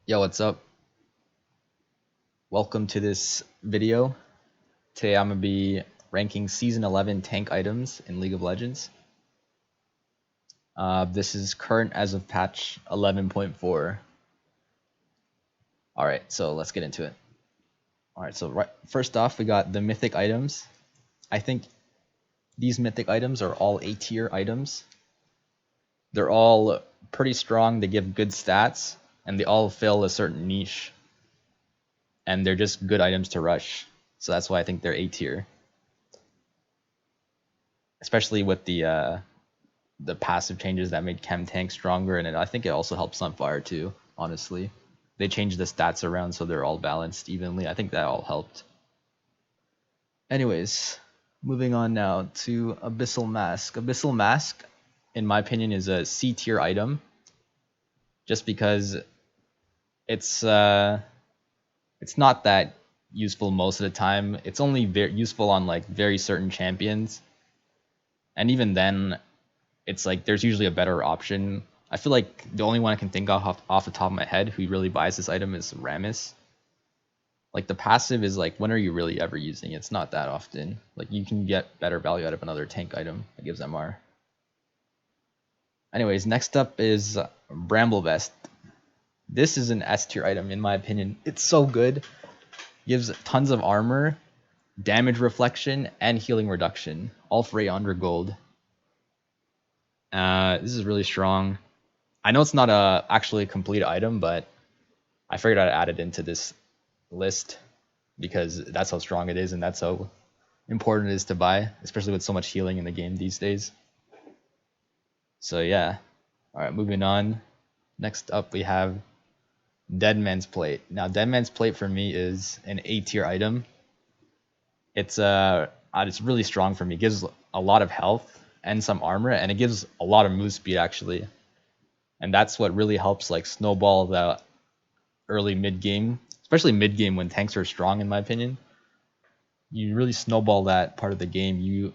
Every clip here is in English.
Yo, what's up? Welcome to this video. Today I'm going to be ranking Season 11 tank items in League of Legends. This is current as of patch 11.4. Alright, so let's get into it. Alright, so first off, we got the Mythic Items. I think these Mythic Items are all A tier items. They're all pretty strong, they give good stats, and they all fill a certain niche. And they're just good items to rush. So that's why I think they're A tier. Especially with the passive changes that made Chem Tank stronger, and I think it also helped Sunfire too, honestly. They changed the stats around so they're all balanced evenly. I think that all helped. Anyways, moving on now to Abyssal Mask. Abyssal Mask, in my opinion, is a C tier item. Just because it's not that useful most of the time. It's only very useful on like very certain champions. And even then, it's like there's usually a better option. I feel like the only one I can think of off the top of my head who really buys this item is Rammus. Like the passive is like, when are you really ever using it? It's not that often. Like you can get better value out of another tank item that gives MR. Anyways, next up is Bramble Vest. This is an S tier item in my opinion. It's so good. Gives tons of armor, damage reflection, and healing reduction. All for 800 gold. This is really strong. I know it's not actually a complete item, but I figured I'd add it into this list because that's how strong it is and that's how important it is to buy, especially with so much healing in the game these days. So yeah. Alright, moving on. Next up we have Dead Man's Plate. Now Dead Man's Plate for me is an A tier item. It's really strong for me. It gives a lot of health and some armor, and it gives a lot of move speed actually. And that's what really helps like snowball the early mid game, especially mid game when tanks are strong in my opinion. You really snowball that part of the game. You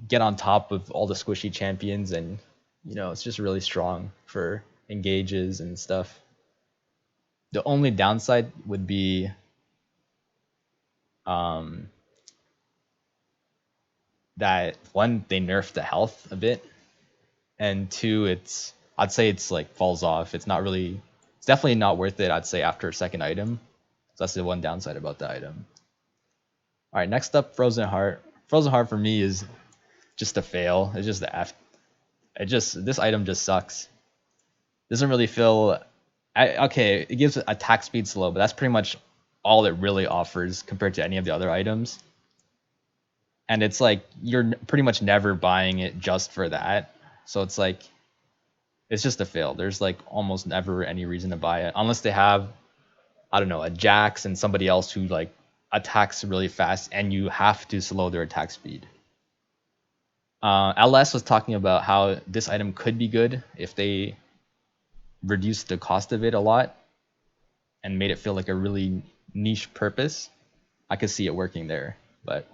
get on top of all the squishy champions, and it's just really strong for engages and stuff. The only downside would be that one, they nerfed the health a bit, and two, I'd say it's like falls off. It's definitely not worth it, I'd say, after a second item. So that's the one downside about the item. All right, next up, Frozen Heart. Frozen Heart for me is just a fail. It's just the F. This item just sucks. Doesn't really feel. Okay, it gives attack speed slow, but that's pretty much all it really offers compared to any of the other items. And it's like you're pretty much never buying it just for that. So it's like it's just a fail. There's like almost never any reason to buy it unless they have, I don't know, a Jax and somebody else who like attacks really fast and you have to slow their attack speed. LS was talking about how this item could be good if they reduced the cost of it a lot and made it feel like a really niche purpose. I could see it working there, but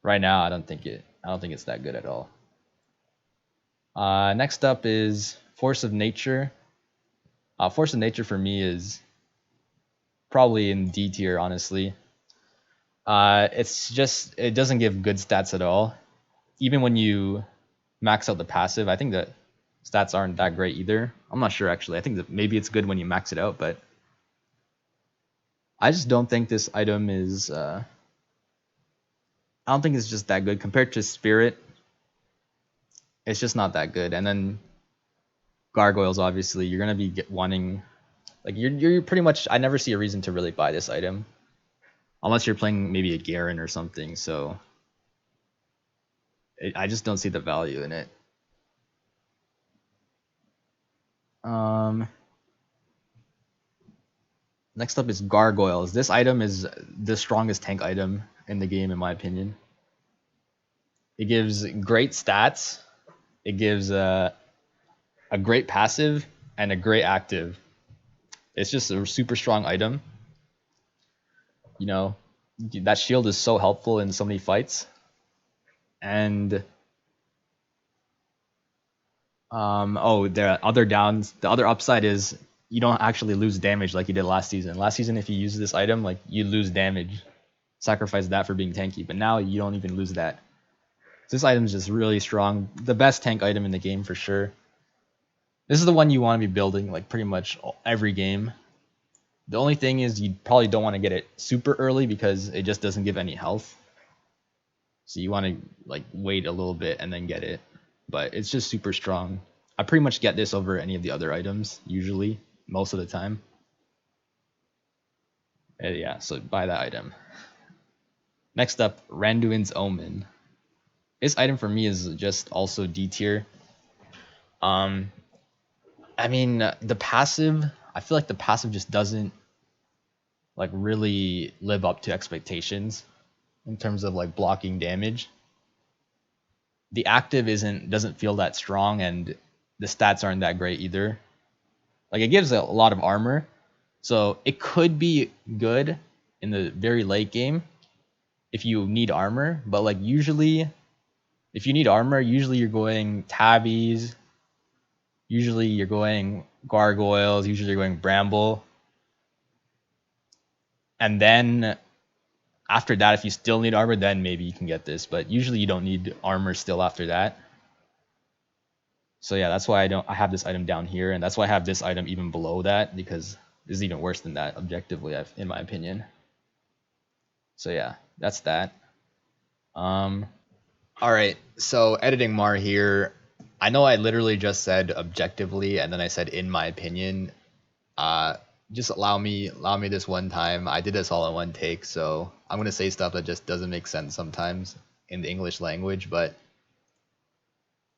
right now I don't think it's that good at all. Next up is Force of Nature. Force of Nature for me is probably in D tier, honestly. It doesn't give good stats at all. Even when you max out the passive, I think the stats aren't that great either. I'm not sure actually. I think that maybe it's good when you max it out, but I just don't think this item is. I don't think it's just that good compared to Spirit. It's just not that good. And then Gargoyles, obviously, you're gonna be wanting. Like you're pretty much. I never see a reason to really buy this item, unless you're playing maybe a Garen or something. So I just don't see the value in it. Next up is Gargoyles. This item is the strongest tank item in the game, in my opinion. It gives great stats. It gives a great passive and a great active. It's just a super strong item. That shield is so helpful in so many fights. And the other upside is you don't actually lose damage like you did last season. Last season, if you use this item, like you lose damage, sacrifice that for being tanky. But now you don't even lose that. So this item is just really strong. The best tank item in the game for sure. This is the one you want to be building like pretty much every game. The only thing is you probably don't want to get it super early because it just doesn't give any health. So you want to like wait a little bit and then get it. But it's just super strong. I pretty much get this over any of the other items usually, most of the time. Yeah, so buy that item. Next up, Randuin's Omen. This item for me is just also D tier. I mean, the passive, I feel like the passive just doesn't like really live up to expectations in terms of like blocking damage. The active doesn't feel that strong, and the stats aren't that great either. Like it gives a lot of armor, so it could be good in the very late game if you need armor, but like usually if you need armor, usually you're going tabbies, usually you're going gargoyles, usually you're going bramble. And then after that, if you still need armor, then maybe you can get this, but usually you don't need armor still after that. So yeah, that's why I have this item down here, and that's why I have this item even below that, because this is even worse than that objectively, in my opinion. So yeah, that's that. All right, so editing Mar here. I know I literally just said objectively, and then I said in my opinion. Just allow me this one time. I did this all in one take, so I'm gonna say stuff that just doesn't make sense sometimes in the English language, but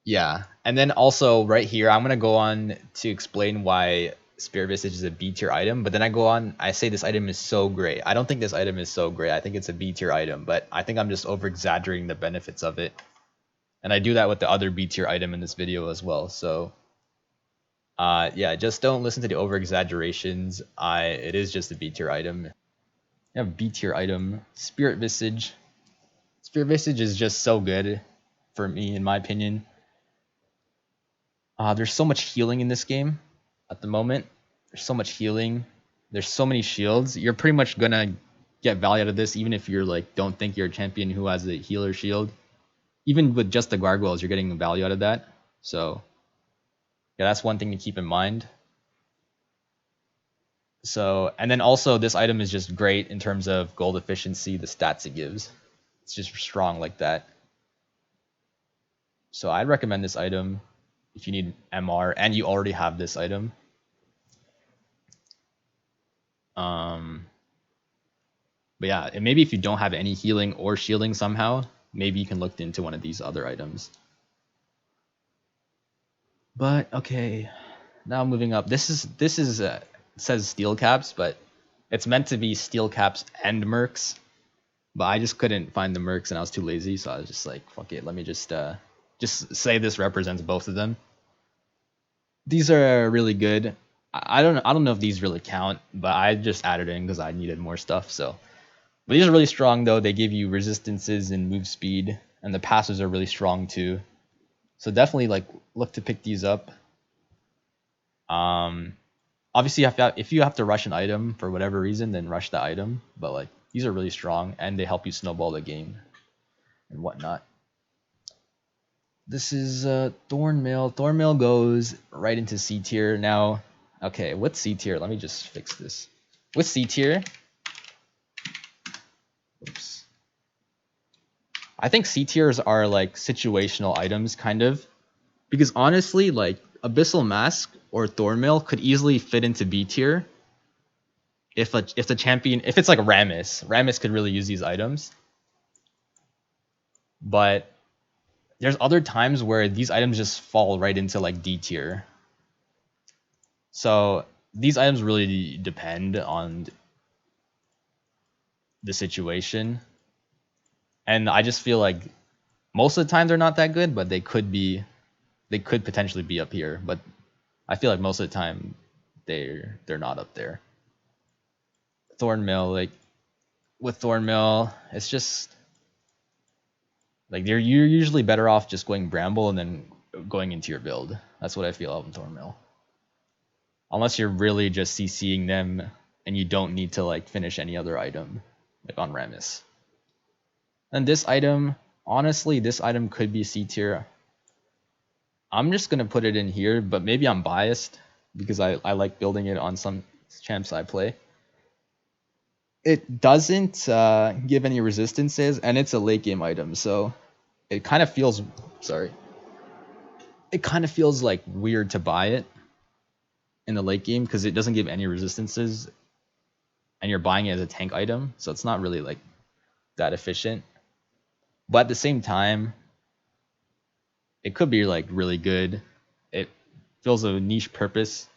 yeah. And then also right here, I'm gonna go on to explain why Spirit Visage is a B tier item, but then I say this item is so great. I don't think this item is so great. I think it's a B tier item, but I think I'm just over exaggerating the benefits of it. And I do that with the other B tier item in this video as well. So yeah, just don't listen to the over exaggerations. It is just a B tier item. You have B tier item, Spirit Visage. Spirit Visage is just so good for me, in my opinion. There's so much healing in this game at the moment. There's so much healing. There's so many shields. You're pretty much gonna get value out of this, even if you're like don't think you're a champion who has a healer shield. Even with just the gargoyles, you're getting value out of that. So yeah, that's one thing to keep in mind. So, and then also this item is just great in terms of gold efficiency, the stats it gives. It's just strong like that. So I'd recommend this item if you need MR and you already have this item. But yeah, and maybe if you don't have any healing or shielding somehow, maybe you can look into one of these other items. But okay, now moving up. This is it says steel caps, but it's meant to be steel caps and mercs. But I just couldn't find the mercs and I was too lazy, so I was just like, fuck it, let me just say this represents both of them. These are really good. I don't know if these really count, but I just added in because I needed more stuff. So, but these are really strong though. They give you resistances and move speed, and the passives are really strong too. So definitely like look to pick these up. Obviously if you have to rush an item for whatever reason, then rush the item. But like these are really strong and they help you snowball the game and whatnot. This is Thornmail. Thornmail goes right into C tier. Now, okay, with C tier, let me just fix this. With C tier, oops. I think C tiers are like situational items, kind of. Because honestly, like Abyssal Mask or Thornmail could easily fit into B tier. If the champion, if it's like Rammus could really use these items. But there's other times where these items just fall right into like D tier. So these items really depend on the situation. And I just feel like most of the time they're not that good, but they could potentially be up here. But I feel like most of the time they're not up there. Thornmail, like with Thornmail, it's just like you're usually better off just going Bramble and then going into your build. That's what I feel out in Thornmail. unless you're really just CCing them and you don't need to like finish any other item, like on Rammus. And this item, honestly, this item could be C tier. I'm just gonna put it in here, but maybe I'm biased because I like building it on some champs I play. It doesn't give any resistances, and it's a late game item, so it kind of feels it kind of feels like weird to buy it in the late game because it doesn't give any resistances, and you're buying it as a tank item, so it's not really like that efficient. But at the same time, it could be like really good. It fills a niche purpose,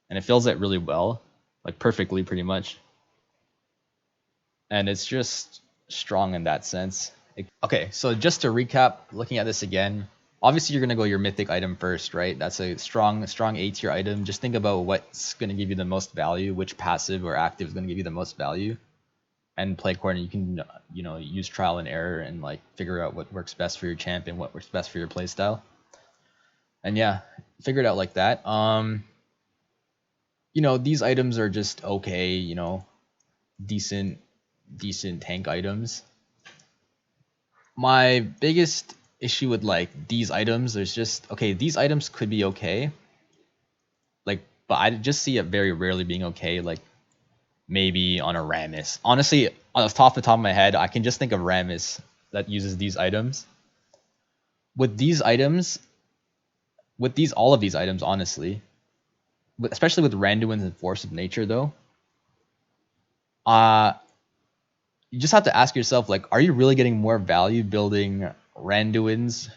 and it fills it really well, like perfectly pretty much. And it's just strong in that sense. Okay, so just to recap, looking at this again, obviously you're gonna go your mythic item first, right? That's a strong A tier item. Just think about what's gonna give you the most value, which passive or active is gonna give you the most value, and play accordingly. You can use trial and error and like figure out what works best for your champ and what works best for your playstyle. And yeah, figure it out like that. These items are just okay, decent tank items. My biggest issue with like these items, there's just these items could be okay, like, but I just see it very rarely being okay, like maybe on a Rammus. Honestly, off the top of my head, I can just think of Rammus that uses these items. With these items, all of these items, honestly, especially with Randuin's and Force of Nature though, you just have to ask yourself, like, are you really getting more value building Randuin's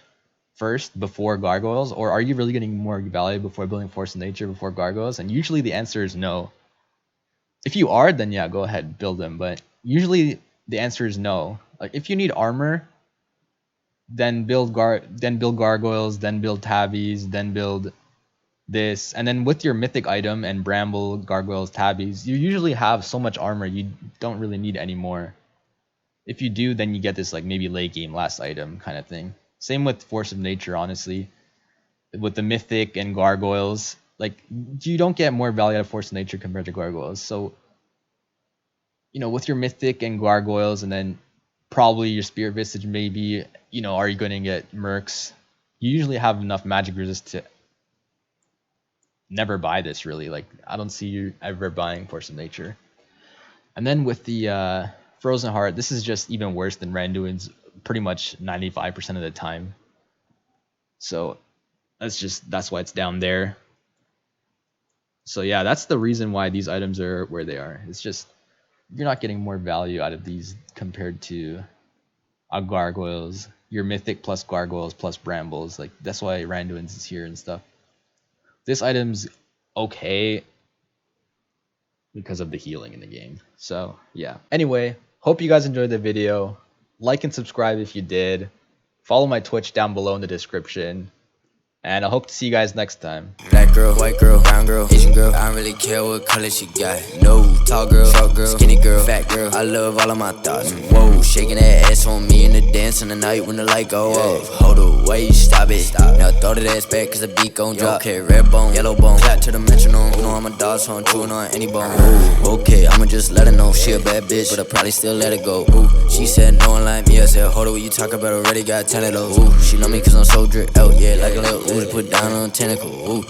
first before Gargoyles, or are you really getting more value before building Force of Nature before Gargoyles? And usually the answer is no. If you are, then yeah, go ahead, build them. But usually the answer is no. Like if you need armor, then build Gargoyles, then build Tabbies, then build this. And then with your mythic item and Bramble, Gargoyles, Tabbies, you usually have so much armor you don't really need any more. If you do, then you get this like maybe late game last item kind of thing. Same with Force of Nature, honestly. With the mythic and Gargoyles, like you don't get more value out of Force of Nature compared to Gargoyles. So, with your mythic and Gargoyles, and then probably your Spirit Visage, maybe, are you going to get Mercs? You usually have enough magic resist to never buy this, really. Like, I don't see you ever buying Force of Nature. And then with the Frozen Heart, this is just even worse than Randuin's pretty much 95% of the time. So that's why it's down there. So yeah, that's the reason why these items are where they are. It's just you're not getting more value out of these compared to a Gargoyles, your mythic plus Gargoyles plus Brambles. Like that's why Randuin's is here and stuff. This item's okay because of the healing in the game. So yeah. Anyway, hope you guys enjoyed the video. Like and subscribe if you did. Follow my Twitch down below in the description. And I hope to see you guys next time. Black girl, white girl, brown girl, Asian girl. I don't really care what color she got. No, tall girl, short girl, skinny girl, fat girl. I love all of my thoughts. Whoa, shaking that ass on me in the dance in the night when the light go off. Hold up, wait, stop it. Now throw that ass back cause the beat gon' drop. Okay, red bone, yellow bone, clap to the metronome. You know I'm a dog, so I'm chewing on any bone. Ooh, okay, I'ma just let her know she a bad bitch, but I probably still let it go. Ooh, she said no one like me. I said hold up, what you talk about? Already got 10 of those. Ooh, she know me cause I'm so dripped out, yeah, like a little ooh, put down on a tentacle. Ooh.